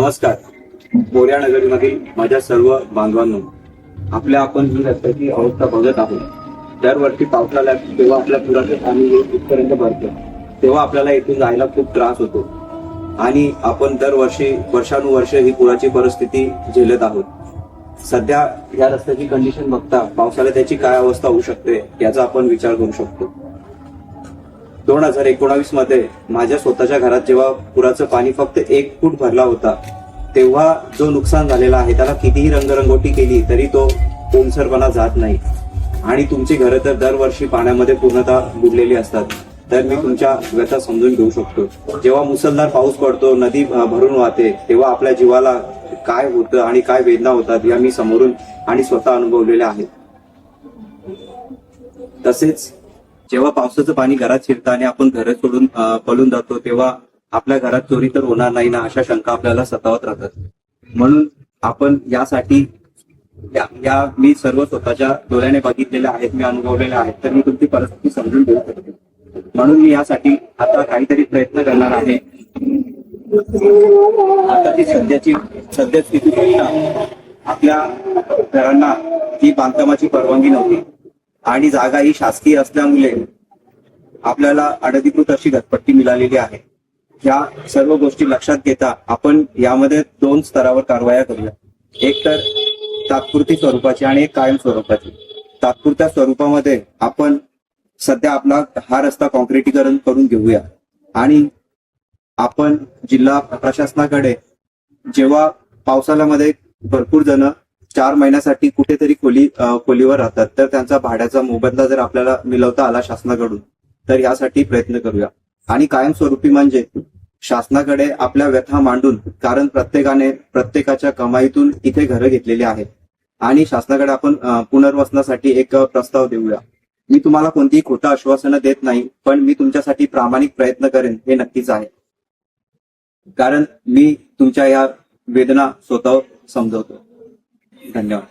नमस्कार. बोऱ्या नगरीमधील माझ्या सर्व बांधवांनो, आपण ही रस्त्याची अवस्था बघत आहोत. दरवर्षी पावसाळ्यात तेव्हा आपल्या पुराचं पाणी इथपर्यंत भरतं, तेव्हा आपल्याला इथून जायला खूप त्रास होतो आणि आपण दरवर्षी वर्षानुवर्ष ही पुराची परिस्थिती झेलत आहोत. सध्या या रस्त्याची कंडिशन बघता पावसाळ्यात त्याची काय अवस्था होऊ शकते याचा आपण विचार करू शकतो. 2019 मध्ये माझ्या स्वतःच्या घरात जेव्हा पुराचं पाणी फक्त 1 फूट भरला होता, तेव्हा जो नुकसान झालेला आहे त्याला कितीही रंगरंगोटी केली तरी तो ओलसरपणा जात नाही. आणि तुमची घरं तर दरवर्षी पाण्यामध्ये पूर्णतः बुडलेली असतात. तर मी तुमच्या व्यथा समजून घेऊ शकतो. जेव्हा मुसळधार पाऊस पडतो, नदी भरून वाहते, तेव्हा आपल्या जीवाला काय होतं आणि काय वेदना होतात या मी समोरून आणि स्वतः अनुभवलेल्या आहेत. तसेच जेव्हा पावसाचं पाणी घरात शिरतं आणि आपण घर सोडून पळून जातो, तेव्हा आपल्या घरात चोरी तर होणार नाही ना, अशा शंका आपल्याला सतावत राहतात. म्हणून आपण यासाठी मी सर्व स्वतःच्या डोळ्याने बघितलेल्या आहेत, मी अनुभवलेल्या आहेत, तर मी तुमची परिस्थिती समजून घेऊ शकते. म्हणून मी यासाठी आता काहीतरी प्रयत्न करणार आहे. आताची सद्यस्थिती बघता आपल्या घरांना ही बांधकामाची परवानगी नव्हती आणि जागा ही शासकीय असल्यामुळे आपल्याला अनधिकृत अशी घरपट्टी मिळालेली आहे. या सर्व गोष्टी लक्षात घेता आपण यामध्ये 2 स्तरावर कारवाया करूया. एक तर तात्पुरती स्वरूपाची आणि एक कायम स्वरूपाची. तात्पुरत्या स्वरूपामध्ये आपण सध्या आपला हा रस्ता कॉन्क्रिटीकरण करून घेऊया आणि आपण जिल्हा प्रशासनाकडे जेव्हा पावसाळ्यामध्ये भरपूर जण 4 महिन्यासाठी कुठेतरी खोलीवर राहतात, तर त्यांचा भाड्याचा मोबदला जर आपल्याला मिळवता आला शासनाकडून तर यासाठी प्रयत्न करूया. आणि कायमस्वरूपी म्हणजे शासनाकडे आपल्या व्यथा मांडून, कारण प्रत्येकाच्या कमाईतून इथे घरं घेतलेली आहेत आणि शासनाकडे आपण पुनर्वसनासाठी एक प्रस्ताव देऊया. मी तुम्हाला कोणतीही खोटं आश्वासनं देत नाही, पण मी तुमच्यासाठी प्रामाणिक प्रयत्न करेन हे नक्कीच आहे. कारण मी तुमच्या या वेदना स्वतः समजवतो. धन्यवाद.